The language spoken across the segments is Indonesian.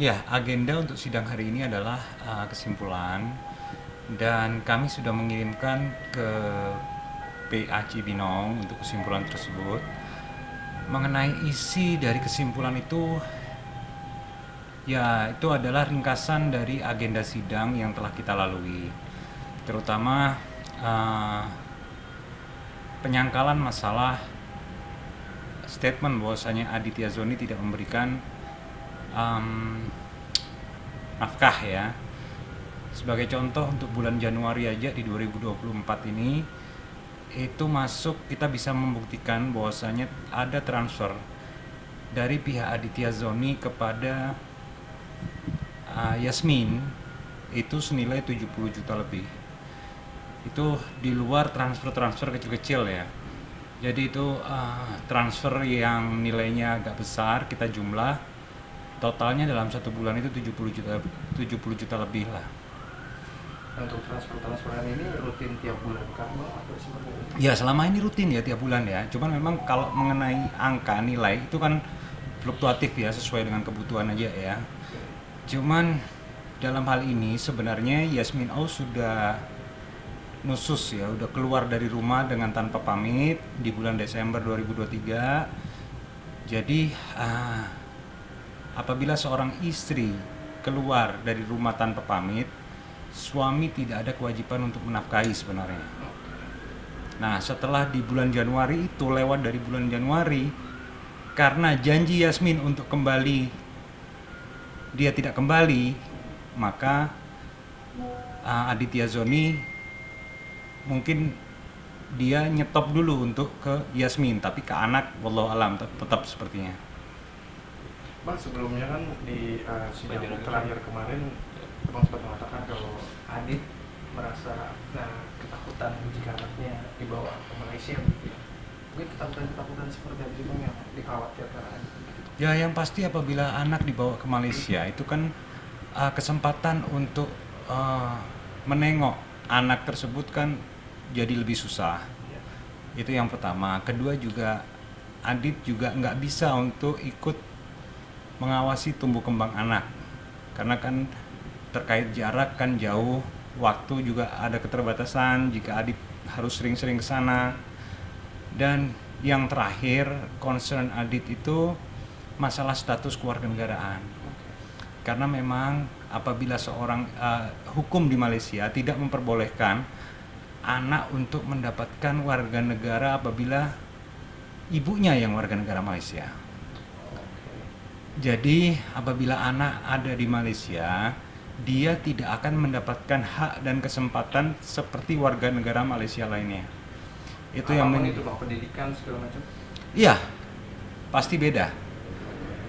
Ya, agenda untuk sidang hari ini adalah kesimpulan dan kami sudah mengirimkan ke PA Cibinong untuk kesimpulan tersebut. Mengenai isi dari kesimpulan itu, ya itu adalah ringkasan dari agenda sidang yang telah kita lalui, terutama eh, penyangkalan masalah statement bahwasanya Aditya Zoni tidak memberikan em, nafkah ya. Sebagai contoh untuk bulan Januari aja di 2024 ini itu masuk, kita bisa membuktikan bahwasanya ada transfer dari pihak Aditya Zoni kepada Yasmin itu senilai 70 juta lebih. Itu di luar transfer-transfer kecil-kecil ya. Jadi itu transfer yang nilainya agak besar, kita jumlah totalnya dalam satu bulan itu 70 juta lebih lah. Untuk transferan ini rutin tiap bulan kan atau seperti itu? Ya selama ini rutin ya tiap bulan ya. Cuman memang kalau mengenai angka nilai itu kan fluktuatif ya, sesuai dengan kebutuhan aja ya. Cuman dalam hal ini sebenarnya Yasmin Aus sudah nusus ya, udah keluar dari rumah dengan tanpa pamit di bulan Desember 2023. Jadi apabila seorang istri keluar dari rumah tanpa pamit, suami tidak ada kewajiban untuk menafkahi sebenarnya. Nah, setelah di bulan Januari itu, lewat dari bulan Januari, karena janji Yasmin untuk kembali dia tidak kembali, maka Aditya Zoni mungkin dia nyetop dulu untuk ke Yasmin, tapi ke anak wallahu alam tetap sepertinya. Bang, sebelumnya kan di sidang terakhir kemarin Bang sempat mengatakan kalau Adit merasa ketakutan jika anaknya dibawa ke Malaysia gitu ya. Mungkin ketakutan seperti apa sih Bang yang dikhawatirkan Adit? Ya, yang pasti apabila anak dibawa ke Malaysia itu kan kesempatan untuk menengok anak tersebut kan jadi lebih susah. Ya. Itu yang pertama. Kedua juga Adit juga nggak bisa untuk ikut mengawasi tumbuh kembang anak, karena kan terkait jarak kan jauh, waktu juga ada keterbatasan jika Adit harus sering-sering ke sana. Dan yang terakhir, concern Adit itu masalah status kewarganegaraan. Karena memang apabila seorang hukum di Malaysia tidak memperbolehkan anak untuk mendapatkan warga negara apabila ibunya yang warga negara Malaysia. Jadi apabila anak ada di Malaysia, dia tidak akan mendapatkan hak dan kesempatan seperti warga negara Malaysia lainnya. Itu yang itu Bang, pendidikan segala macam. Iya, pasti beda.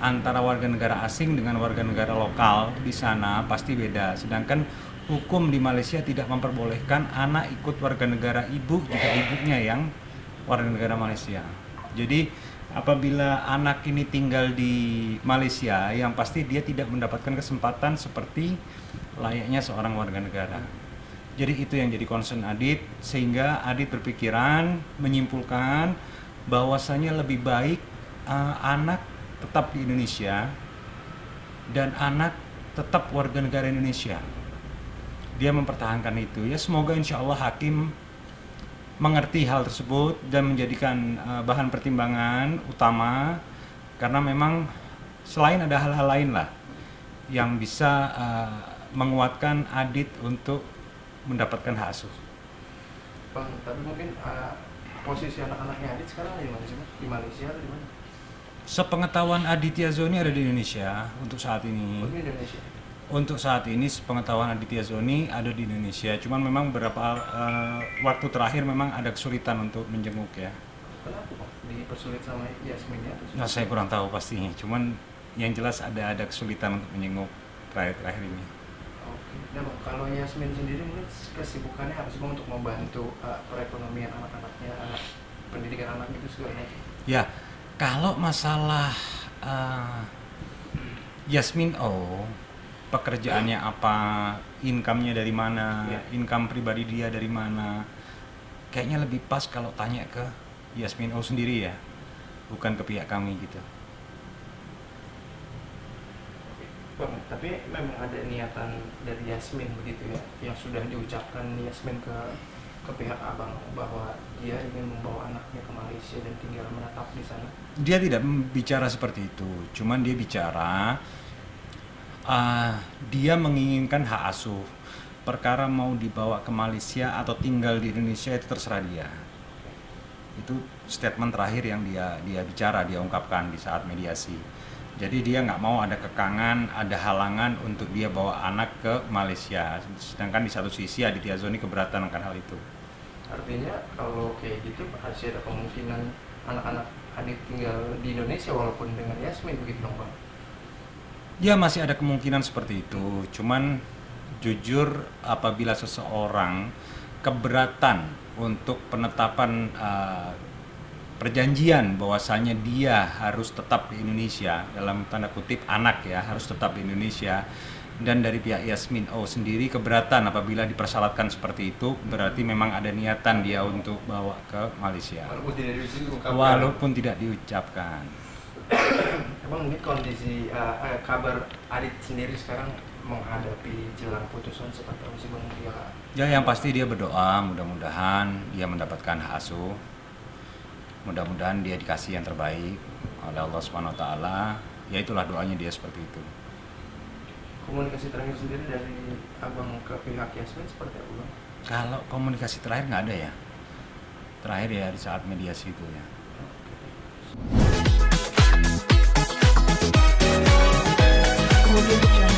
Antara warga negara asing dengan warga negara lokal di sana pasti beda. Sedangkan hukum di Malaysia tidak memperbolehkan anak ikut warga negara ibu jika ibunya yang warga negara Malaysia. Jadi apabila anak ini tinggal di Malaysia, yang pasti dia tidak mendapatkan kesempatan seperti layaknya seorang warga negara. Jadi itu yang jadi concern Adit, sehingga Adit berpikiran menyimpulkan bahwasanya lebih baik anak tetap di Indonesia dan anak tetap warga negara Indonesia. Dia mempertahankan itu ya, semoga insya Allah hakim mengerti hal tersebut dan menjadikan bahan pertimbangan utama, karena memang selain ada hal-hal lain lah yang bisa menguatkan Adit untuk mendapatkan hak asuh. Bang, tapi mungkin posisi anak-anaknya Adit sekarang di mana sih Bang? Di Malaysia atau di mana? Sepengetahuan Aditya Zoni ada di Indonesia untuk saat ini. Oh, di Indonesia. Untuk saat ini sepengetahuan Aditya Zoni ada di Indonesia. Cuman memang beberapa waktu terakhir memang ada kesulitan untuk menjenguk ya. Kenapa Bang? Dipersulit sama Yasmin ya? Nah, saya kurang tahu pastinya. Cuman yang jelas ada kesulitan untuk menjenguk terakhir ini. Oke. Nah Bang, kalau Yasmin sendiri mungkin kesibukannya apa sih Bang untuk membantu perekonomian anak-anaknya, pendidikan anak itu segala macam? Ya, kalau masalah Yasmin pekerjaannya apa, income-nya dari mana, Ya. income pribadi dia dari mana, kayaknya lebih pas kalau tanya ke Yasmin sendiri ya, bukan ke pihak kami gitu. Bang, tapi memang ada niatan dari Yasmin begitu ya, yang sudah diucapkan Yasmin ke pihak abang bahwa dia ingin membawa anaknya ke Malaysia dan tinggal menetap di sana. Dia tidak bicara seperti itu, cuman dia bicara dia menginginkan hak asuh. Perkara mau dibawa ke Malaysia atau tinggal di Indonesia itu terserah dia. Itu statement terakhir yang dia bicara, dia ungkapkan di saat mediasi. Jadi dia nggak mau ada kekangan, ada halangan untuk dia bawa anak ke Malaysia. Sedangkan di satu sisi Aditya Zoni keberatan akan hal itu. Artinya kalau kayak gitu masih ada kemungkinan anak-anak Adit tinggal di Indonesia walaupun dengan Yasmin begitu dong bang? Ya masih ada kemungkinan seperti itu. Cuman jujur apabila seseorang keberatan untuk penetapan perjanjian bahwasanya dia harus tetap di Indonesia, dalam tanda kutip anak ya harus tetap di Indonesia, dan dari pihak Yasmin O sendiri keberatan apabila dipersyaratkan seperti itu, berarti memang ada niatan dia untuk bawa ke Malaysia walaupun tidak diucapkan. Emang mungkin kondisi kabar Adit sendiri sekarang menghadapi jelang putusan seperti apa sih bang? Ya yang pasti dia berdoa mudah-mudahan dia mendapatkan hak asuh, mudah-mudahan dia dikasih yang terbaik oleh Allah Subhanahu wa taala. Ya itulah doanya dia seperti itu. Komunikasi terakhir sendiri dari abang ke pihak Yasmin seperti apa bang? Kalau komunikasi terakhir nggak ada ya. Terakhir ya di saat mediasi itu ya. Audio Jungle.